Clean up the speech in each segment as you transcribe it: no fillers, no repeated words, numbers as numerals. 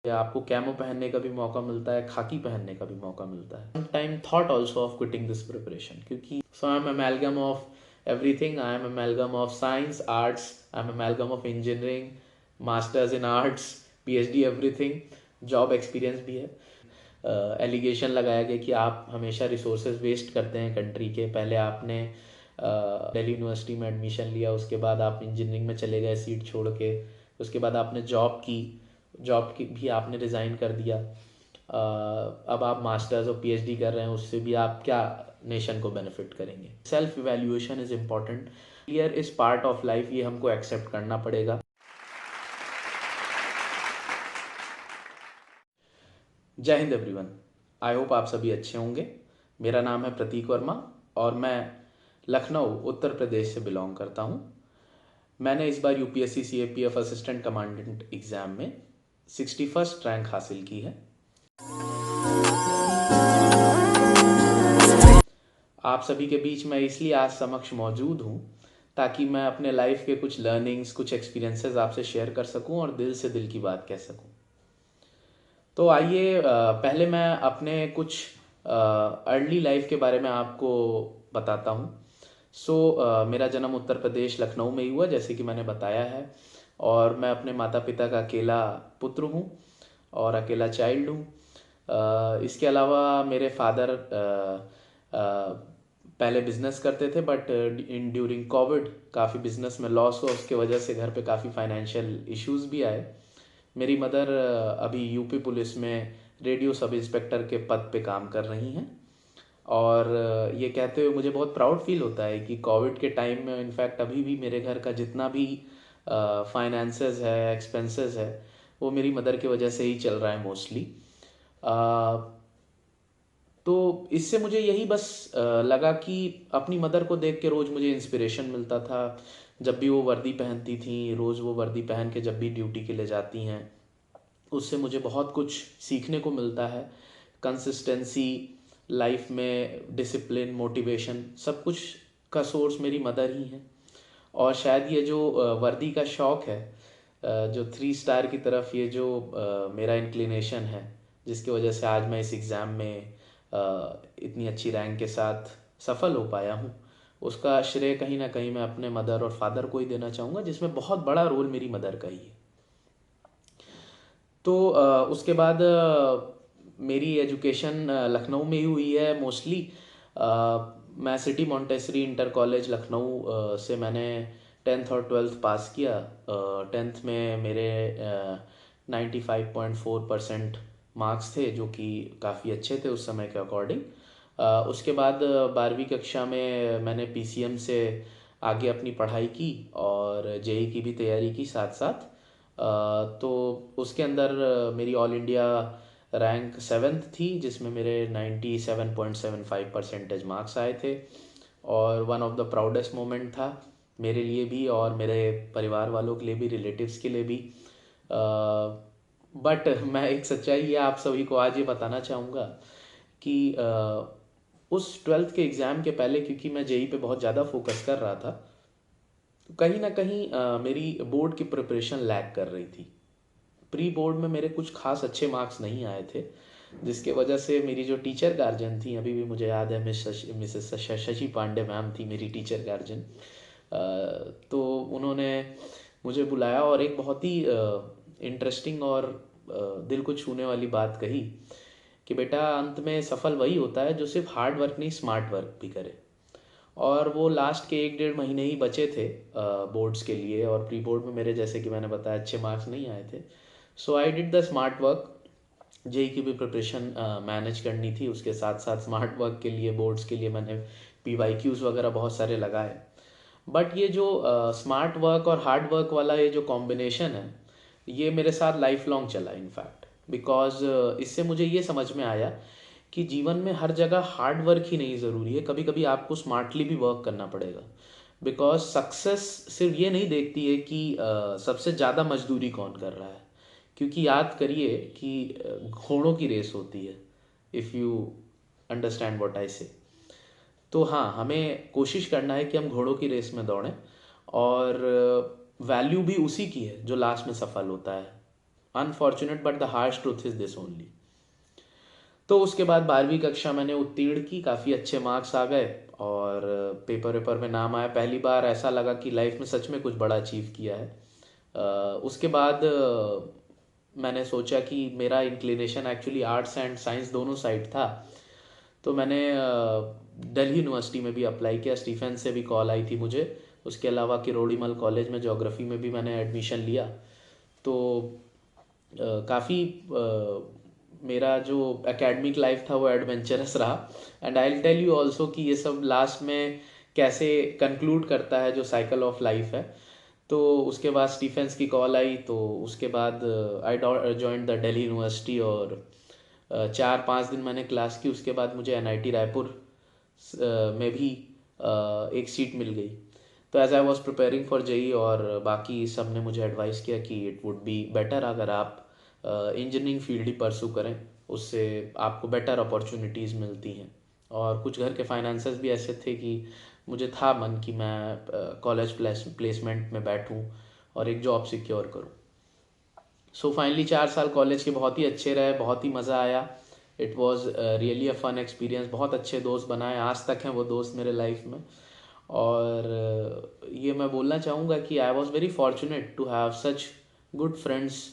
आपको कैमो पहनने का भी मौका मिलता है, खाकी पहनने का भी मौका मिलता है। Time thought also of quitting this preparation, क्योंकि so I am amalgam of everything. I am amalgam of science, arts, I am amalgam of engineering, masters in arts, PhD, everything. Job experience भी है। Allegation लगाया गया कि आप हमेशा resources waste करते हैं कंट्री के। पहले आपने दिल्ली यूनिवर्सिटी में एडमिशन लिया, उसके बाद आप इंजीनियरिंग में चले गए सीट छोड़ के, उसके बाद आपने जॉब की भी आपने रिज़ाइन कर दिया। अब आप मास्टर्स और पीएचडी कर रहे हैं, उससे भी आप क्या नेशन को बेनिफिट करेंगे। Self evaluation is important. Clear is part of life, ये हमको एक्सेप्ट करना पड़ेगा। जय हिंद एवरीवन, आई होप आप सभी अच्छे होंगे। मेरा नाम है प्रतीक वर्मा और मैं लखनऊ उत्तर प्रदेश से बिलोंग करता हूँ। मैंने इस बार UPSC CAPF assistant commandant exam में 61st रैंक हासिल की है। आप सभी के बीच मैं इसलिए आज समक्ष मौजूद हूँ ताकि मैं अपने लाइफ के कुछ लर्निंग्स, कुछ एक्सपीरियंसेस आपसे शेयर कर सकूँ और दिल से दिल की बात कह सकूँ। तो आइए पहले मैं अपने कुछ अर्ली लाइफ के बारे में आपको बताता हूँ। मेरा जन्म उत्तर प्रदेश लखनऊ में ही हुआ, जैसे कि मैंने बताया है, और मैं अपने माता पिता का अकेला पुत्र हूँ और अकेला चाइल्ड हूँ। इसके अलावा मेरे फादर पहले बिजनेस करते थे, बट ड्यूरिंग कोविड काफ़ी बिजनेस में लॉस हुआ, उसके वजह से घर पे काफ़ी फाइनेंशियल इश्यूज भी आए। मेरी मदर अभी यूपी पुलिस में रेडियो सब इंस्पेक्टर के पद पे काम कर रही हैं। और ये कहते हुए मुझे बहुत प्राउड फील होता है कि कोविड के टाइम में इनफैक्ट अभी भी मेरे घर का जितना भी फाइनेंसेस है, एक्सपेंसेस है, वो मेरी मदर की वजह से ही चल रहा है मोस्टली। तो इससे मुझे यही बस लगा कि अपनी मदर को देख के रोज़ मुझे इंस्पिरेशन मिलता था। जब भी वो वर्दी पहनती थी, रोज़ वो वर्दी पहन के जब भी ड्यूटी के लिए जाती हैं, उससे मुझे बहुत कुछ सीखने को मिलता है। कंसिस्टेंसी लाइफ में, डिसिप्लिन, मोटिवेशन, सब कुछ का सोर्स मेरी मदर ही है। और शायद ये जो वर्दी का शौक़ है, जो 3 स्टार की तरफ ये जो मेरा इंक्लिनेशन है, जिसकी वजह से आज मैं इस एग्ज़ाम में इतनी अच्छी रैंक के साथ सफल हो पाया हूँ, उसका श्रेय कहीं ना कहीं मैं अपने मदर और फादर को ही देना चाहूँगा, जिसमें बहुत बड़ा रोल मेरी मदर का ही है। तो उसके बाद मेरी एजुकेशन लखनऊ में ही हुई है मोस्टली। मैं city Montessori inter college Lucknow से मैंने 10th और 12th पास किया। 10th में मेरे 95.4% मार्क्स थे, जो कि काफ़ी अच्छे थे उस समय के अकॉर्डिंग। उसके बाद 12वीं कक्षा में मैंने पीसीएम से आगे अपनी पढ़ाई की और जेई की भी तैयारी की साथ साथ। तो उसके अंदर मेरी ऑल इंडिया रैंक 7th थी, जिसमें मेरे 97.75 परसेंटेज मार्क्स आए थे। और one of the proudest moment था मेरे लिए भी और मेरे परिवार वालों के लिए भी, रिलेटिव्स के लिए भी। बट मैं एक सच्चाई ये आप सभी को आज ये बताना चाहूँगा कि उस 12th के एग्ज़ाम के पहले, क्योंकि मैं जेई पे बहुत ज़्यादा फोकस कर रहा था, तो कहीं ना कहीं मेरी बोर्ड की प्रिपरेशन लैग कर रही थी। प्री बोर्ड में मेरे कुछ खास अच्छे मार्क्स नहीं आए थे, जिसके वजह से मेरी जो टीचर गार्जियन थी, अभी भी मुझे याद है, मिसेस शशि पांडे मैम थी मेरी टीचर गार्जियन। तो उन्होंने मुझे बुलाया और एक बहुत ही इंटरेस्टिंग और दिल को छूने वाली बात कही कि बेटा, अंत में सफल वही होता है जो सिर्फ हार्ड वर्क नहीं, स्मार्ट वर्क भी करे। और वो लास्ट के 1-1.5 महीने ही बचे थे बोर्ड्स के लिए, और प्री बोर्ड में मेरे, जैसे कि मैंने बताया, अच्छे मार्क्स नहीं आए थे। So I did the smart work. JE की भी प्रिपरेशन मैनेज करनी थी, उसके साथ साथ स्मार्ट वर्क के लिए, बोर्ड्स के लिए मैंने PYQs वगैरह बहुत सारे लगाए। बट ये जो स्मार्ट वर्क और हार्ड वर्क वाला ये जो कॉम्बिनेशन है, ये मेरे साथ लाइफ लॉन्ग चला इनफैक्ट। बिकॉज इससे मुझे ये समझ में आया कि जीवन में हर जगह हार्ड वर्क ही नहीं ज़रूरी है, कभी कभी आपको स्मार्टली भी वर्क करना पड़ेगा। बिकॉज सक्सेस सिर्फ ये नहीं देखती है कि सबसे ज़्यादा मजदूरी कौन कर रहा है, क्योंकि याद करिए कि घोड़ों की रेस होती है, if you understand what I से। तो हाँ, हमें कोशिश करना है कि हम घोड़ों की रेस में दौड़ें, और वैल्यू भी उसी की है जो लास्ट में सफल होता है। Unfortunate but the harsh truth is this only. तो उसके बाद 12वीं कक्षा मैंने उत्तीर्ण की, काफ़ी अच्छे मार्क्स आ गए और पेपर वेपर में नाम आया। पहली बार ऐसा लगा कि लाइफ में सच में कुछ बड़ा अचीव किया है। उसके बाद मैंने सोचा कि मेरा inclination actually arts and science दोनों साइड था। तो मैंने दिल्ली यूनिवर्सिटी में भी अप्लाई किया, स्टीफन से भी कॉल आई थी मुझे। उसके अलावा किरोड़ीमल कॉलेज में ज्योग्राफी में भी मैंने एडमिशन लिया। तो काफ़ी मेरा जो एकेडमिक लाइफ था वो एडवेंचरस रहा। And I will tell you also कि ये सब लास्ट में कैसे कंक्लूड करता है जो साइकिल ऑफ लाइफ है। तो उसके बाद स्टीफेंस की कॉल आई, तो उसके बाद I join the Delhi university और 4-5 दिन मैंने क्लास की। उसके बाद मुझे एनआईटी रायपुर में भी एक सीट मिल गई। तो as I was preparing for JEE और बाकी सब ने मुझे एडवाइस किया कि इट वुड बी बेटर अगर आप इंजीनियरिंग फील्ड ही परसू करें, उससे आपको बेटर अपॉर्चुनिटीज़ मिलती हैं। और कुछ घर के फाइनेंसेस भी ऐसे थे कि मुझे था मन कि मैं कॉलेज प्लेसमेंट में बैठूं और एक जॉब सिक्योर करूं। सो फाइनली 4 साल कॉलेज के बहुत ही अच्छे रहे, बहुत ही मज़ा आया। It was really a fun experience. बहुत अच्छे दोस्त बनाए, आज तक हैं वो दोस्त मेरे लाइफ में। और ये मैं बोलना चाहूँगा कि I was very fortunate to have such good friends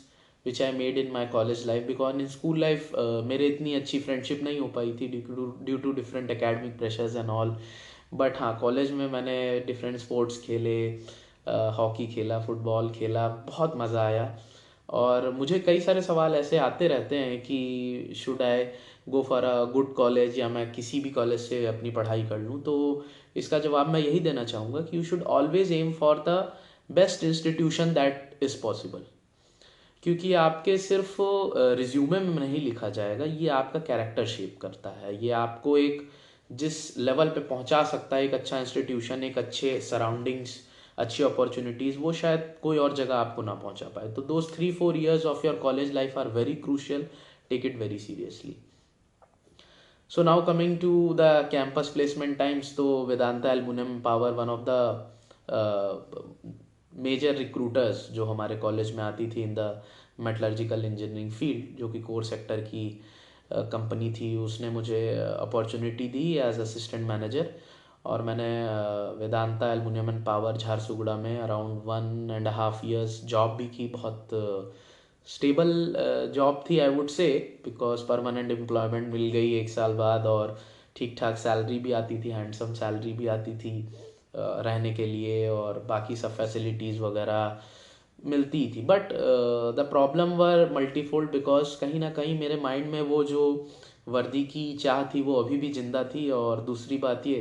which I made in my college life. Because in school life मेरे इतनी अच्छी फ्रेंडशिप नहीं हो पाई थी due to different academic pressures and all. But हाँ, कॉलेज में मैंने डिफरेंट स्पोर्ट्स खेले, हॉकी खेला, फुटबॉल खेला, बहुत मज़ा आया। और मुझे कई सारे सवाल ऐसे आते रहते हैं कि should I go for a good college या मैं किसी भी कॉलेज से अपनी पढ़ाई कर लूँ। तो इसका जवाब मैं यही देना चाहूँगा कि you should always aim for the best institution that is possible. क्योंकि आपके सिर्फ रिज्यूमे में नहीं लिखा जाएगा, ये आपका कैरेक्टर शेप करता है। ये आपको एक जिस लेवल पे पहुंचा सकता है एक अच्छा इंस्टीट्यूशन, एक अच्छे सराउंडिंग्स, अच्छी अपॉर्चुनिटीज़, वो शायद कोई और जगह आपको ना पहुंचा पाए। तो those 3-4 years of your college life are very crucial, take it very seriously. So now coming to the campus placement times, तो Vedanta aluminium power one of the major recruiters जो हमारे कॉलेज में आती थी in the metallurgical engineering field, जो कि core sector की company थी, उसने मुझे अपॉर्चुनिटी दी एज असिस्टेंट मैनेजर। और मैंने Vedanta aluminium and power Jharsuguda में अराउंड 1.5 years जॉब भी की। बहुत स्टेबल जॉब थी I would say, because permanent employment मिल गई 1 साल बाद और ठीक ठाक सैलरी भी आती थी, हैंडसम सैलरी भी आती थी रहने के लिए, और बाकी सब फैसिलिटीज़ वगैरह मिलती थी। But the problem were multifold, because कहीं ना कहीं मेरे माइंड में वो जो वर्दी की चाह थी वो अभी भी जिंदा थी। और दूसरी बात ये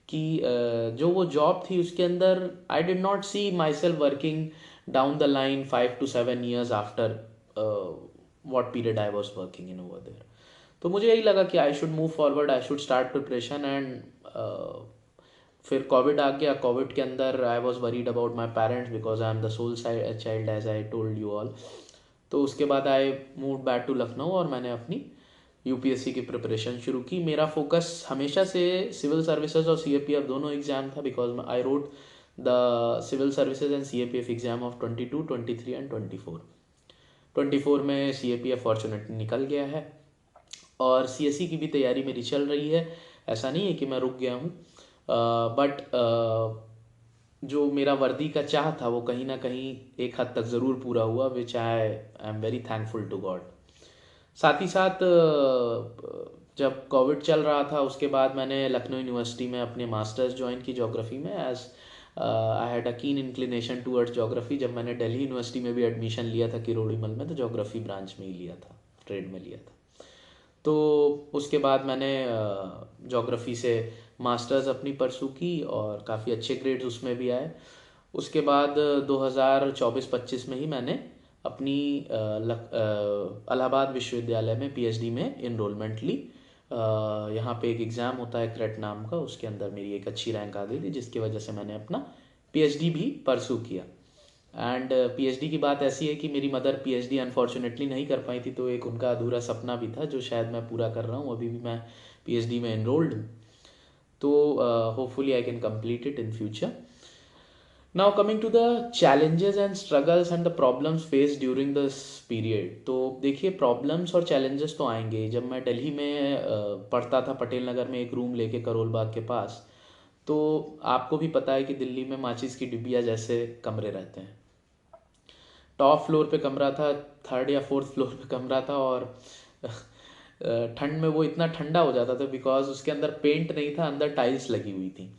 कि जो वो जॉब थी उसके अंदर I did not see my self working down the line 5 to 7 years after what period I was working in over there. तो मुझे यही लगा कि I should move forward, I should start preparation. And फिर Covid आ गया। Covid के अंदर I was worried about my parents because I am the sole child as I told you all. तो उसके बाद I move back to Lucknow और मैंने अपनी यूपीएससी की प्रिपरेशन शुरू की। मेरा फोकस हमेशा से सिविल सर्विसेज और सीएपीएफ दोनों एग्जाम था, because I wrote the civil services and CAPF exam of 22, 23 and 24। 24 में सीएपीएफ फॉर्चुनेटली निकल गया है और सीएससी की भी तैयारी मेरी चल रही है। ऐसा नहीं है कि मैं रुक गया हूँ, बट जो मेरा वर्दी का चाह था वो कहीं ना कहीं एक हद तक ज़रूर पूरा हुआ, which I am very thankful to God. साथ ही साथ जब कोविड चल रहा था उसके बाद मैंने लखनऊ यूनिवर्सिटी में अपने मास्टर्स ज्वाइन की ज्योग्राफी में, एज आई हैड अ कीन इंक्लिनेशन टूवर्ड्स ज्योग्राफी। जब मैंने दिल्ली यूनिवर्सिटी में भी एडमिशन लिया था किरोड़ीमल में, तो ज्योग्राफी ब्रांच में ही लिया था, ट्रेड में लिया था। तो उसके बाद मैंने ज्योग्राफी से मास्टर्स अपनी परसू की और काफ़ी अच्छे ग्रेड्स उसमें भी आए। उसके बाद 2024-25 में ही मैंने अपनी इलाहाबाद विश्वविद्यालय में पीएचडी में इनरोलमेंट ली। यहाँ पे एक एग्ज़ाम होता है क्रेट नाम का, उसके अंदर मेरी एक अच्छी रैंक आ गई थी, जिसकी वजह से मैंने अपना पीएचडी भी परसू किया। एंड पीएचडी की बात ऐसी है कि मेरी मदर पीएचडी अनफॉर्चुनेटली नहीं कर पाई थी, तो एक उनका अधूरा सपना भी था जो शायद मैं पूरा कर रहा हूँ। अभी भी मैं पीएचडी में एनरोल्ड हूँ, तो hopefully I can complete it in future. Now coming to the challenges and struggles and the problems face during this period. तो देखिए, प्रॉब्लम्स और चैलेंजेस तो आएंगे। जब मैं दिल्ली में पढ़ता था पटेल नगर में एक रूम लेके करोल बाग के पास, तो आपको भी पता है कि दिल्ली में माचिस की डिबिया जैसे कमरे रहते हैं। टॉप फ्लोर पे कमरा था, थर्ड या फोर्थ फ्लोर पे कमरा था, और ठंड में वो इतना ठंडा हो जाता था बिकॉज उसके अंदर पेंट नहीं था, अंदर टाइल्स लगी हुई थी।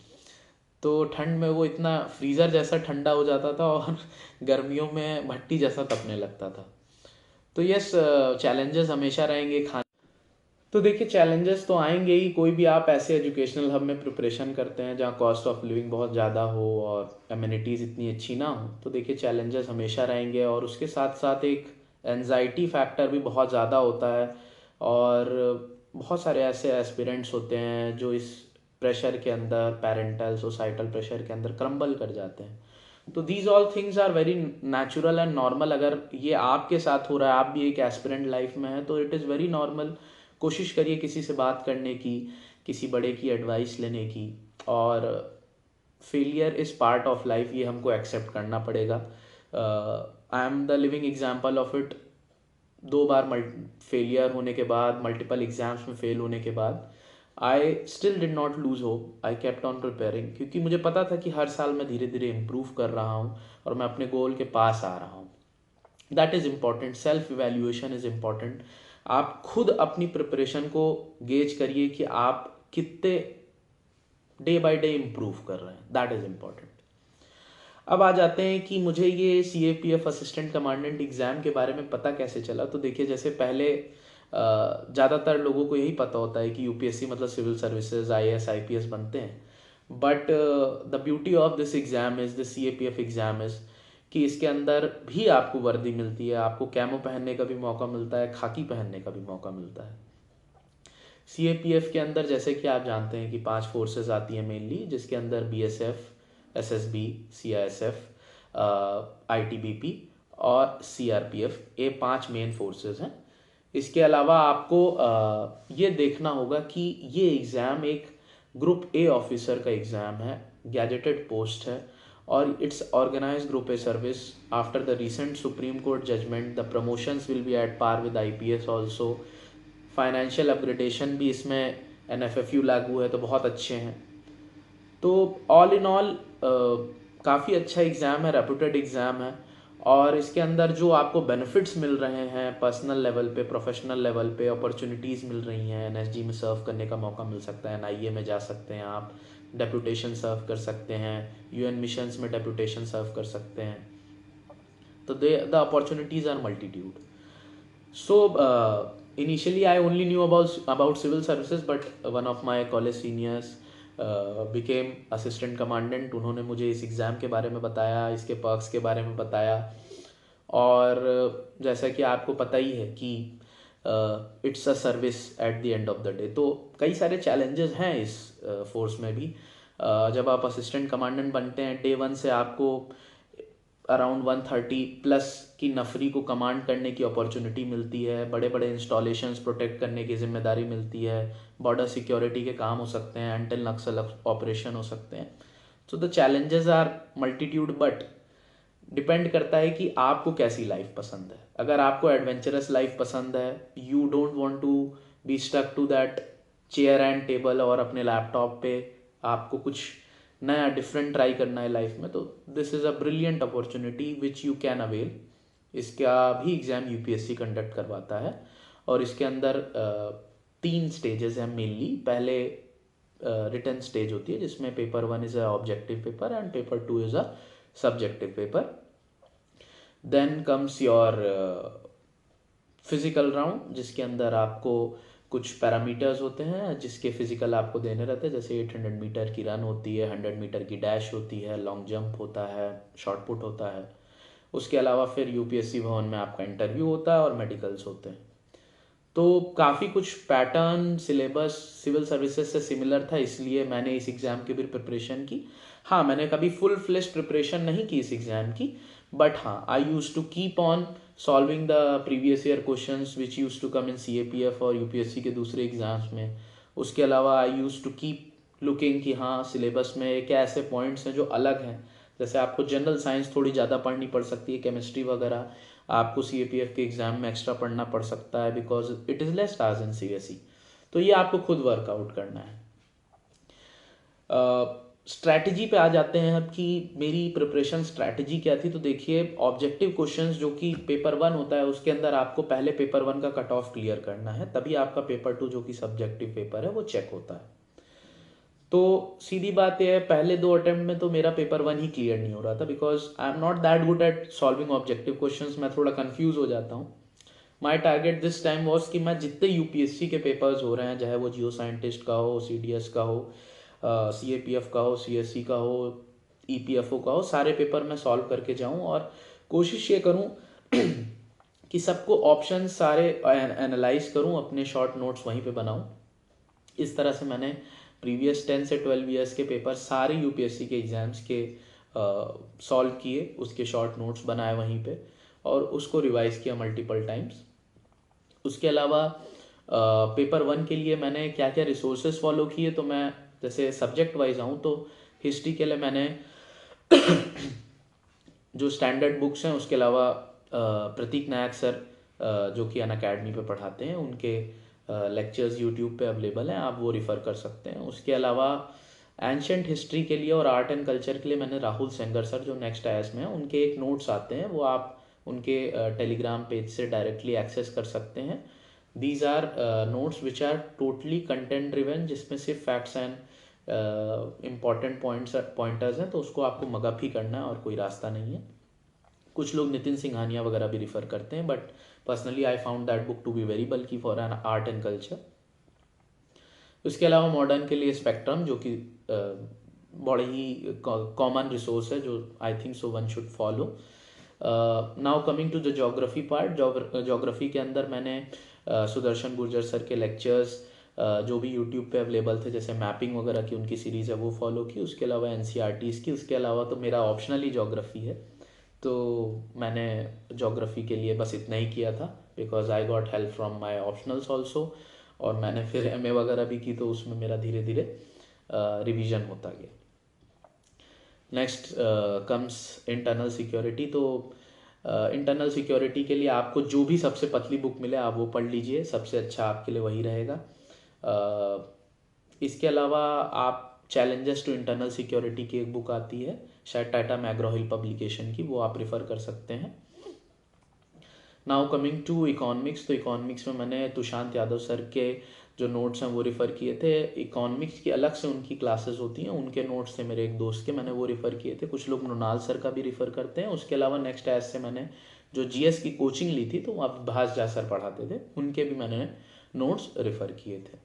तो ठंड में वो इतना फ्रीज़र जैसा ठंडा हो जाता था और गर्मियों में भट्टी जैसा तपने लगता था। तो यस, चैलेंजेस हमेशा रहेंगे। तो देखिए, चैलेंजेस तो आएंगे ही। कोई भी आप ऐसे एजुकेशनल हब में प्रिपरेशन करते हैं जहाँ कॉस्ट ऑफ लिविंग बहुत ज़्यादा हो और एमिनिटीज़ इतनी अच्छी ना हो, तो देखिए चैलेंजेस हमेशा रहेंगे। और उसके साथ साथ एक एनजाइटी फैक्टर भी बहुत ज़्यादा होता है, और बहुत सारे ऐसे एस्पिरेंट्स होते हैं जो इस प्रेशर के अंदर, पेरेंटल सोसाइटल प्रेशर के अंदर क्रम्बल कर जाते हैं। तो these all things are very natural and normal. अगर ये आपके साथ हो रहा है, आप भी एक एस्पिरेंट लाइफ में है, तो इट इज़ वेरी नॉर्मल। कोशिश करिए किसी से बात करने की, किसी बड़े की एडवाइस लेने की। और failure is part of life, ये हमको एक्सेप्ट करना पड़ेगा। आई am the living example of it. 2 bar failure होने के बाद, मल्टीपल एग्जाम्स में फेल होने के बाद, I still did not lose hope, I kept on preparing, क्योंकि मुझे पता था कि हर साल मैं धीरे धीरे इम्प्रूव कर रहा हूँ और मैं अपने गोल के पास आ रहा हूँ। That is important. Self evaluation is important. आप खुद अपनी प्रिपरेशन को गेज करिए कि आप कितने डे बाय डे इम्प्रूव कर रहे हैं। That is important. अब आ जाते हैं कि मुझे ये CAPF असिस्टेंट कमांडेंट एग्ज़ाम के बारे में पता कैसे चला। तो देखिए, जैसे पहले ज़्यादातर लोगों को यही पता होता है कि UPSC मतलब सिविल सर्विसेज, IAS IPS बनते हैं। But the beauty of this exam is, the CAPF exam is, कि इसके अंदर भी आपको वर्दी मिलती है, आपको कैमो पहनने का भी मौका मिलता है, खाकी पहनने का भी मौका मिलता है। CAPF के अंदर जैसे कि आप जानते हैं कि 5 फोर्सेस आती हैं मेनली, जिसके अंदर BSF, SSB, CISF, ITBP और CRPF, ये 5 मेन फोर्सेस हैं। इसके अलावा आपको ये देखना होगा कि ये एग्ज़ाम एक ग्रुप A ऑफिसर का एग्ज़ाम है, गैजेटेड पोस्ट है, और it's organise group A service. After the recent Supreme Court judgement, the promotions will be at par with IPS also. Financial upgradation भी इसमें NFFU लागू है, तो बहुत अच्छे हैं। तो ऑल इन ऑल काफ़ी अच्छा एग्ज़ाम है, रेपुटेड एग्ज़ाम है। और इसके अंदर जो आपको बेनिफिट्स मिल रहे हैं पर्सनल लेवल पे, प्रोफेशनल लेवल पे, अपॉर्चुनिटीज़ मिल रही हैं। NSG में सर्व करने का मौका मिल सकता है, NIA में जा सकते हैं आप, डेपुटेशन सर्व कर सकते हैं, UN मिशंस में डेपुटेशन सर्व कर सकते हैं। तो the opportunities are multitude. So initially I only knew about civil services, but one of my college seniors became assistant commandant. उन्होंने मुझे इस एग्ज़ाम के बारे में बताया, इसके पर्क्स के बारे में बताया। और जैसा कि आपको पता ही है कि it's a service at the end of the day. तो कई सारे चैलेंजेस हैं इस फोर्स में भी। जब आप असिस्टेंट कमांडेंट बनते हैं, Day 1 से आपको अराउंड 130 प्लस की नफरी को कमांड करने की अपॉर्चुनिटी मिलती है, बड़े बड़े इंस्टॉलेशंस प्रोटेक्ट करने की जिम्मेदारी मिलती है, बॉर्डर सिक्योरिटी के काम हो सकते हैं, एंटी नक्सल ऑपरेशन हो सकते हैं। So the challenges are multitude, but depend करता है कि आपको कैसी लाइफ पसंद है। अगर आपको एडवेंचरस लाइफ पसंद है, you don't want to be stuck to that chair and table और अपने लैपटॉप पे, आपको कुछ नया डिफरेंट ट्राई करना है लाइफ में, तो this is a brilliant opportunity which you can avail. इसका भी एग्ज़ाम UPSC कंडक्ट करवाता है, और इसके अंदर 3 स्टेजेस हैं मेनली। पहले रिटन स्टेज होती है, जिसमें paper 1 is a objective paper and paper 2 is a subjective paper. Then comes your physical round, जिसके अंदर आपको कुछ पैरामीटर्स होते हैं जिसके फिजिकल आपको देने रहते हैं। जैसे 800 मीटर की रन होती है, 100 मीटर की डैश होती है, लॉन्ग जंप होता है, शॉर्ट पुट होता है। उसके अलावा फिर UPSC भवन में आपका इंटरव्यू होता है और मेडिकल्स होते हैं। तो काफ़ी कुछ पैटर्न सिलेबस सिविल सर्विसेज से सिमिलर था, इसलिए मैंने इस एग्ज़ाम की भी प्रिपरेशन की। हाँ, मैंने कभी फुल फ्लेश प्रिपरेशन नहीं की इस एग्ज़ाम की, बट हाँ, I use to keep on solving the previous year questions which use to come in CAPF और UPSC के दूसरे एग्ज़ाम्स में। उसके अलावा I use to keep looking कि हाँ, सिलेबस में क्या ऐसे पॉइंट्स हैं जो अलग हैं, जैसे आपको जनरल साइंस थोड़ी ज़्यादा पढ़नी पड़ सकती है, केमिस्ट्री वगैरह आपको CAPF के एग्ज़ाम में एक्स्ट्रा पढ़ना पड़ सकता है because it is less task in CSE। तो ये आपको खुद वर्कआउट करना है। स्ट्रैटेजी पे आ जाते हैं अब कि मेरी प्रिपरेशन स्ट्रैटेजी क्या थी। तो देखिए, ऑब्जेक्टिव क्वेश्चंस जो कि पेपर 1 होता है उसके अंदर आपको पहले पेपर 1 का कट ऑफ क्लियर करना है, तभी आपका पेपर 2 जो कि सब्जेक्टिव पेपर है वो चेक होता है। तो सीधी बात यह है, पहले 2 अटेम्प्ट में तो मेरा पेपर 1 ही क्लियर नहीं हो रहा था because I am not that good at solving objective questions. मैं थोड़ा कंफ्यूज हो जाता हूँ। My target this time was कि मैं जितने UPSC के पेपर्स हो रहे हैं, चाहे वो जियो साइंटिस्ट का हो, CDS का हो, CAPF का हो, CSE का हो, EPFO का हो, सारे पेपर मैं सॉल्व करके जाऊं और कोशिश ये करूं कि सबको ऑप्शन सारे एनालाइज करूं, अपने शॉर्ट नोट्स वहीं पे बनाऊं। इस तरह से मैंने प्रीवियस 10 से 12 ईयर्स के पेपर सारे UPSC के एग्ज़ाम्स के सॉल्व किए, उसके शॉर्ट नोट्स बनाए वहीं पे और उसको रिवाइज किया मल्टीपल टाइम्स। उसके अलावा पेपर 1 के लिए मैंने क्या क्या रिसोर्सेज फॉलो किए, तो मैं जैसे सब्जेक्ट वाइज आऊँ तो हिस्ट्री के लिए मैंने जो स्टैंडर्ड बुक्स हैं उसके अलावा प्रतीक नायक सर जो कि अनअकैडमी पे पढ़ाते हैं, उनके लेक्चर्स यूट्यूब पे अवेलेबल हैं, आप वो रिफ़र कर सकते हैं। उसके अलावा एंशंट हिस्ट्री के लिए और आर्ट एंड कल्चर के लिए मैंने राहुल सेंगर सर जो नेक्स्ट IAS में है, उनके एक नोट्स आते हैं, वो आप उनके टेलीग्राम पेज से डायरेक्टली एक्सेस कर सकते हैं। These are notes which are totally content driven, जिसमें सिर्फ फैक्ट्स एंड इम्पॉर्टेंट पॉइंटर्स हैं, तो उसको आपको मगअप ही करना है और कोई रास्ता नहीं है। कुछ लोग नितिन सिंघानिया वगैरह भी रिफ़र करते हैं, but personally I found that book to be very बल्कि for an art and culture. उसके अलावा मॉडर्न के लिए स्पेक्ट्रम, जो कि बड़े ही कॉमन रिसोर्स है, जो I think so one should follow. Now coming to the geography part, geography के अंदर मैंने सुदर्शन गुर्जर सर के लेक्चर्स जो भी यूट्यूब पे अवेलेबल थे, जैसे मैपिंग वगैरह की उनकी सीरीज़ है, वो फॉलो की। उसके अलावा NCERTs की। उसके अलावा तो मेरा ऑप्शनल ही जोग्राफी है, तो मैंने जोग्राफी के लिए बस इतना ही किया था because I got help from my optionals also. और मैंने फिर MA वगैरह भी की, तो उसमें मेरा धीरे धीरे रिवीजन होता गया। Next comes internal security. तो इंटरनल सिक्योरिटी के लिए आपको जो भी सबसे पतली बुक मिले आप वो पढ़ लीजिए, सबसे अच्छा आपके लिए वही रहेगा। इसके अलावा आप चैलेंजेस टू इंटरनल सिक्योरिटी की एक बुक आती है, शायद टाटा मैग्रो हिल पब्लिकेशन की, वो आप रेफ़र कर सकते हैं। Now coming to economics. तो इकोनॉमिक्स में मैंने तुषांत यादव सर के जो नोट्स हैं वो रेफ़र किए थे। इकोनॉमिक्स की अलग से उनकी क्लासेस होती हैं, उनके नोट्स थे मेरे एक दोस्त के, मैंने वो रेफ़र किए थे। कुछ लोग मृणाल सर का भी रेफ़र करते हैं। उसके अलावा नेक्स्ट IAS से मैंने जो GS की कोचिंग ली थी, तो वहाँ भास झा सर पढ़ाते थे, उनके भी मैंने नोट्स रेफ़र किए थे।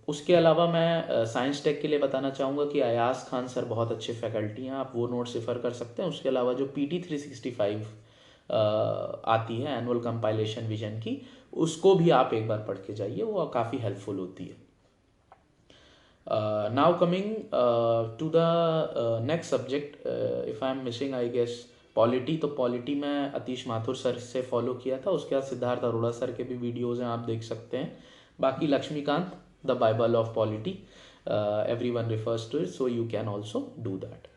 उसके अलावा मैं साइंस टेक के लिए बताना चाहूँगा कि अयाज खान सर बहुत अच्छे फैकल्टी हैं, आप वो नोट्स रेफ़र कर सकते हैं। उसके अलावा जो PT 365 आती है एनुअल कंपाइलेशन विजन की, उसको भी आप एक बार पढ़ के जाइए, वो काफ़ी हेल्पफुल होती है। Now coming to the next subject, if I am missing I guess polity. तो पॉलिटी में अतीश माथुर सर से फॉलो किया था। उसके बाद सिद्धार्थ अरोड़ा सर के भी वीडियोज़ हैं, आप देख सकते हैं। बाकी Laxmikanth, the Bible of polity, everyone refers to it, so you can also do that.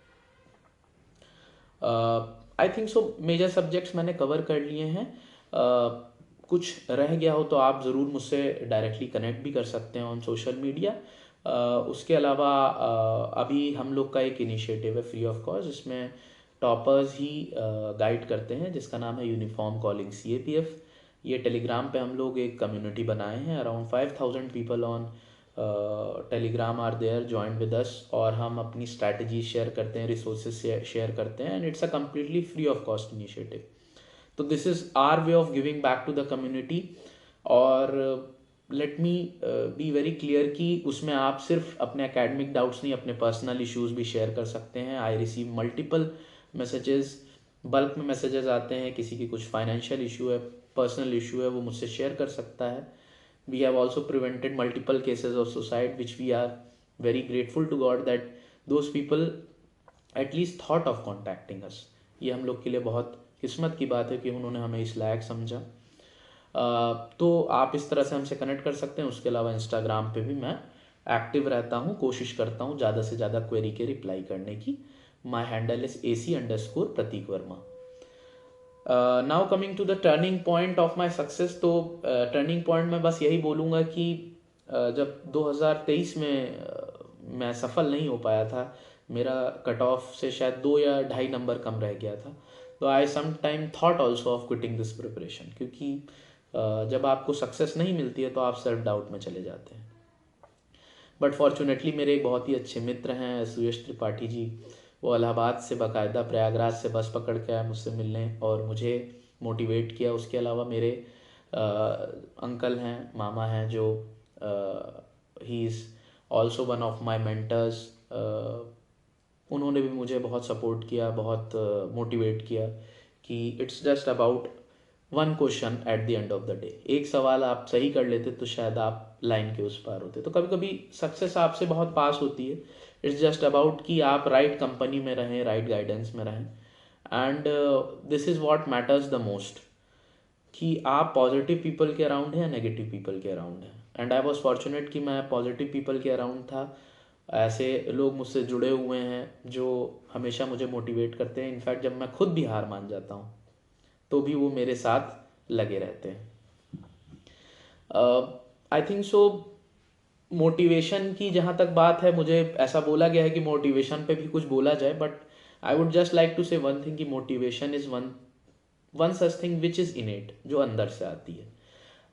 I think so major subjects मैंने कवर कर लिए हैं। कुछ रह गया हो तो आप ज़रूर मुझसे डायरेक्टली कनेक्ट भी कर सकते हैं ऑन सोशल मीडिया। उसके अलावा अभी हम लोग का एक इनिशिएटिव है फ्री ऑफ कॉस्ट, जिसमें टॉपर्स ही गाइड करते हैं, जिसका नाम है यूनिफॉर्म कॉलिंग CAPF। ये टेलीग्राम पे हम लोग एक कम्युनिटी बनाए हैं, around 5000 people on Telegram are there join with us, और हम अपनी स्ट्रैटेजी शेयर करते हैं, रिसोर्सेज शेयर करते हैं, and it's a completely free of cost initiative. तो this is our way of giving back to the community. और let me be very clear कि उसमें आप सिर्फ अपने एकेडमिक डाउट्स नहीं, अपने पर्सनल इश्यूज भी शेयर कर सकते हैं। I receive multiple messages, bulk में मैसेजेस आते हैं, किसी की कुछ फाइनेंशियल इशू है, पर्सनल इशू है, वो मुझसे शेयर कर सकता है। We have also prevented multiple cases of suicide, which we are very grateful to God that those people at least thought of contacting us. ये हम लोग के लिए बहुत किस्मत की बात है कि उन्होंने हमें इस लायक समझा। तो आप इस तरह से हमसे कनेक्ट कर सकते हैं। उसके अलावा इंस्टाग्राम पे भी मैं एक्टिव रहता हूँ, कोशिश करता हूँ ज़्यादा से ज़्यादा क्वेरी के रिप्लाई करने की। My handle is AC_Pratik Verma. Now coming to the turning point of my success. तो टर्निंग पॉइंट में बस यही बोलूँगा कि जब 2023 में मैं सफल नहीं हो पाया था, मेरा कट ऑफ से शायद 2 या 2.5 नंबर कम रह गया था, तो I some time thought also of quitting this preparation, क्योंकि जब आपको सक्सेस नहीं मिलती है तो आप सेल्फ डाउट में चले जाते हैं। बट फॉर्चुनेटली मेरे एक बहुत ही अच्छे मित्र हैं सुयश त्रिपाठी जी, वो इलाहाबाद से बाकायदा प्रयागराज से बस पकड़ के आए मुझसे मिलने और मुझे मोटिवेट किया। उसके अलावा मेरे अंकल हैं, मामा हैं, जो he is also one of my mentors. उन्होंने भी मुझे बहुत सपोर्ट किया, बहुत मोटिवेट किया कि it's just about one question at the end of the day. एक सवाल आप सही कर लेते तो शायद आप लाइन के उस पार होते। तो कभी कभी सक्सेस आपसे बहुत पास होती है, इट्स जस्ट अबाउट कि आप राइट कंपनी में रहें, राइट गाइडेंस में रहें। And this is what matters the most, कि आप पॉजिटिव पीपल के अराउंड हैं या नेगेटिव पीपल के अराउंड हैं। एंड आई वॉज फॉर्चुनेट कि मैं पॉजिटिव पीपल के अराउंड था। ऐसे लोग मुझसे जुड़े हुए हैं जो हमेशा मुझे मोटिवेट करते हैं। इनफैक्ट जब मैं खुद भी हार मान जाता हूँ तो भी वो मेरे साथ लगे रहते हैं। आई थिंक सो मोटिवेशन की जहाँ तक बात है, मुझे ऐसा बोला गया है कि मोटिवेशन पे भी कुछ बोला जाए, but I would just like to say one thing कि motivation is one such thing which is innate, जो अंदर से आती है।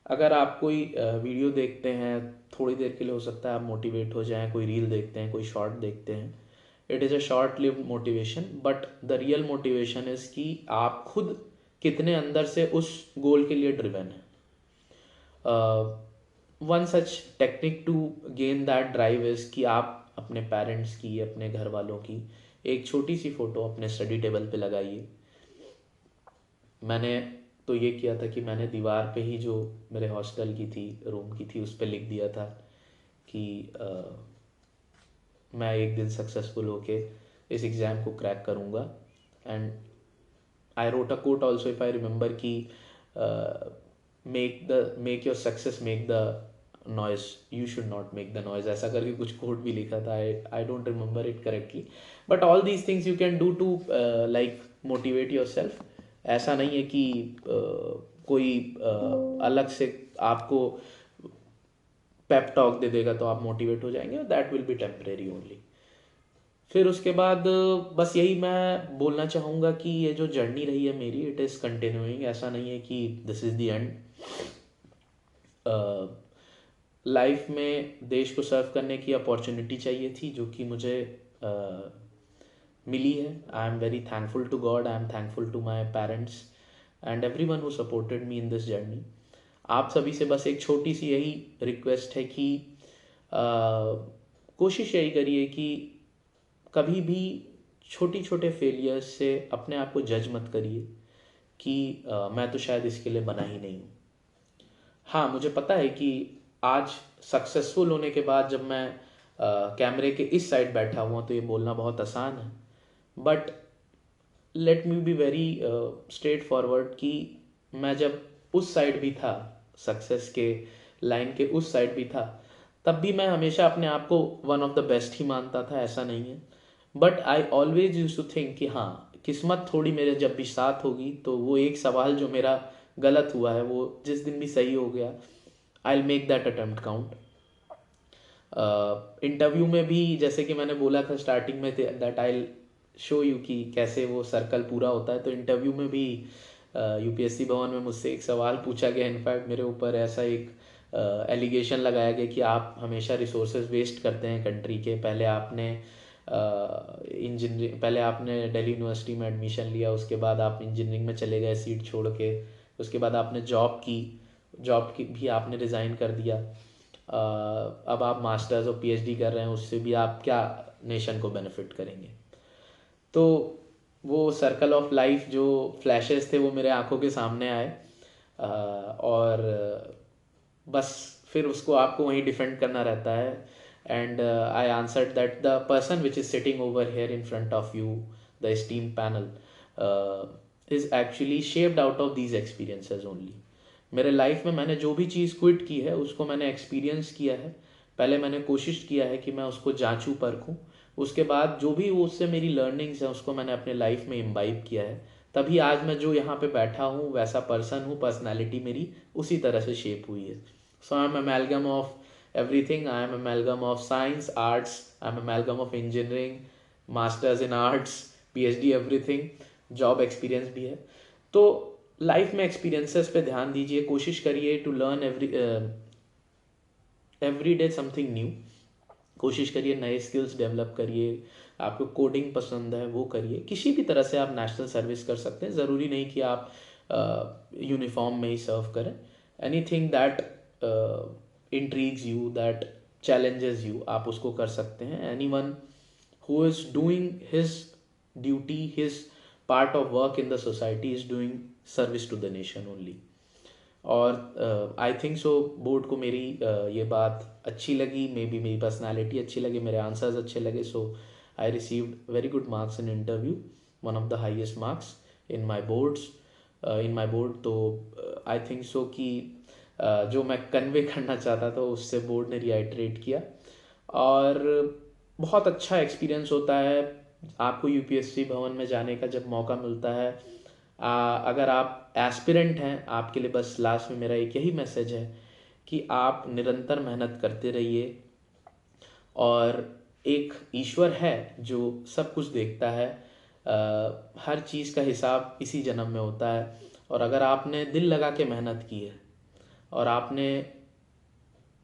अगर आप कोई वीडियो देखते हैं, थोड़ी देर के लिए हो सकता है आप मोटिवेट हो जाएं, कोई रील देखते हैं, कोई शॉर्ट देखते हैं, it is a short lived motivation. But the real motivation is कि आप खुद कितने अंदर से उस गोल के लिए ड्रिवन है। One such technique to gain that drive is कि आप अपने पेरेंट्स की, अपने घर वालों की एक छोटी सी फ़ोटो अपने स्टडी टेबल पे लगाइए। मैंने तो ये किया था कि मैंने दीवार पे ही, जो मेरे हॉस्टल की थी, रूम की थी, उस पर लिख दिया था कि मैं एक दिन सक्सेसफुल होके इस एग्ज़ाम को क्रैक करूँगा। And I wrote a quote also if I remember कि make your success make the noise, you should not make the noise, ऐसा करके कुछ कोट भी लिखा था। I don't remember it correctly, but all these things you can do to like motivate yourself. ऐसा नहीं है कि कोई अलग से आपको पेप टॉक दे देगा तो आप मोटिवेट हो जाएंगे, that will be temporary only. फिर उसके बाद बस यही मैं बोलना चाहूँगा कि ये जो जर्नी रही है मेरी, इट इज़ कंटिन्यूइंग। ऐसा नहीं है कि this is the end. Life में देश को सर्व करने की अपॉर्चुनिटी चाहिए थी, जो कि मुझे मिली है। I am very thankful to God, I am thankful to my parents and everyone who supported me in this journey. आप सभी से बस एक छोटी सी यही रिक्वेस्ट है कि कोशिश यही करिए कि कभी भी छोटे छोटे फेलियर्स से अपने आप को जज मत करिए कि मैं तो शायद इसके लिए बना ही नहीं हूँ। हाँ, मुझे पता है कि आज सक्सेसफुल होने के बाद जब मैं कैमरे के इस साइड बैठा हुआ तो ये बोलना बहुत आसान है, but let me be very straight forward कि मैं जब उस साइड भी था, सक्सेस के लाइन के उस साइड भी था, तब भी मैं हमेशा अपने आप को वन ऑफ द बेस्ट ही मानता था, ऐसा नहीं है। But I always use to think कि हाँ, किस्मत थोड़ी मेरे जब भी साथ होगी तो वो एक सवाल जो मेरा गलत हुआ है वो जिस दिन भी सही हो गया, I will make that attempt count. Interview में भी जैसे कि मैंने बोला था स्टार्टिंग में, दैट आई शो यू कि कैसे वो सर्कल पूरा होता है। तो इंटरव्यू में भी यूपीएससी भवन में मुझसे एक सवाल पूछा गया, इनफैक्ट मेरे ऊपर ऐसा एक एलिगेशन लगाया गया कि आप हमेशा रिसोर्सेज वेस्ट करते हैं कंट्री के। पहले आपने पहले आपने दिल्ली यूनिवर्सिटी में एडमिशन लिया, उसके बाद आप इंजीनियरिंग में चले गए सीट छोड़ के, उसके बाद आपने जॉब की भी आपने रिज़ाइन कर दिया। अब आप मास्टर्स और पीएचडी कर रहे हैं, उससे भी आप क्या नेशन को बेनिफिट करेंगे। तो वो सर्कल ऑफ लाइफ जो फ्लैशेस थे वो मेरे आंखों के सामने आए, और बस फिर उसको आपको वहीं डिफेंड करना रहता है। And I answered that the person which is sitting over here in front of you, the esteemed panel, is actually shaped out of these experiences only. मेरे लाइफ में मैंने जो भी चीज़ क्विट की है उसको मैंने एक्सपीरियंस किया है। पहले मैंने कोशिश किया है कि मैं उसको जांचूं परखूं, उसके बाद जो भी उससे मेरी लर्निंग्स हैं उसको मैंने अपने लाइफ में इम्बाइब किया है, तभी आज मैं जो यहाँ पे बैठा हूँ वैसा पर्सन हूँ, पर्सनैलिटी मेरी उसी तरह से शेप हुई है. So I am amalgam of everything. I am amalgam of science, arts, I am amalgam of engineering, masters in arts, PhD, everything. Job experience भी है. तो लाइफ में एक्सपीरियंसेस पे ध्यान दीजिए, कोशिश करिए to learn every day something new. कोशिश करिए नए स्किल्स डेवलप करिए. आपको कोडिंग पसंद है वो करिए. किसी भी तरह से आप नेशनल सर्विस कर सकते हैं, ज़रूरी नहीं कि आप यूनिफॉर्म में ही सर्व करें. Anything that intrigues you, that challenges you, आप उसको कर सकते हैं. Anyone who is doing his duty, his part of work in the society is doing service to the nation only. और आई थिंक सो बोर्ड को मेरी ये बात अच्छी लगी, मे बी मेरी पर्सनालिटी अच्छी लगी, मेरे आंसर्स अच्छे लगे. So I received very good marks in interview, one of the highest marks in my board. तो आई थिंक सो कि जो मैं कन्वे करना चाहता था उससे बोर्ड ने रिआइटरेट किया. और बहुत अच्छा एक्सपीरियंस होता है आपको यूपीएससी भवन में जाने का जब मौका मिलता है. अगर आप एस्पिरेंट हैं, आपके लिए बस लास्ट में मेरा एक यही मैसेज है कि आप निरंतर मेहनत करते रहिए. और एक ईश्वर है जो सब कुछ देखता है. हर चीज़ का हिसाब इसी जन्म में होता है. और अगर आपने दिल लगा के मेहनत की है और आपने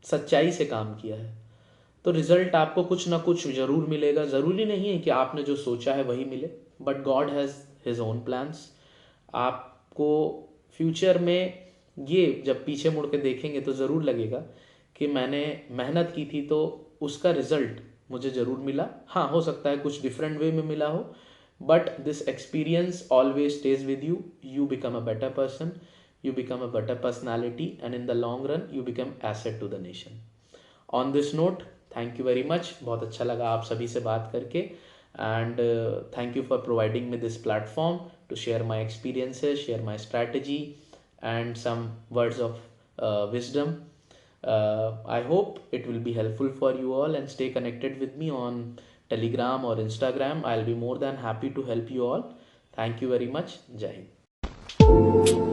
सच्चाई से काम किया है तो रिजल्ट आपको कुछ ना कुछ ज़रूर मिलेगा. ज़रूरी नहीं है कि आपने जो सोचा है वही मिले, but God has his own plans. आपको फ्यूचर में ये जब पीछे मुड़ के देखेंगे तो ज़रूर लगेगा कि मैंने मेहनत की थी तो उसका रिजल्ट मुझे ज़रूर मिला. हाँ, हो सकता है कुछ डिफरेंट वे में मिला हो, but this experience always stage with you. You become a better person, you become a better personality, and in the long run you become asset to the nation. On this note, thank you very much. बहुत अच्छा लगा आप सभी से बात करके, and thank you for providing me this platform to share my experiences, share my strategy and some words of wisdom. I hope it will be helpful for you all, and stay connected with me on Telegram or Instagram. I'll be more than happy to help you all. Thank you very much. Jai Hind.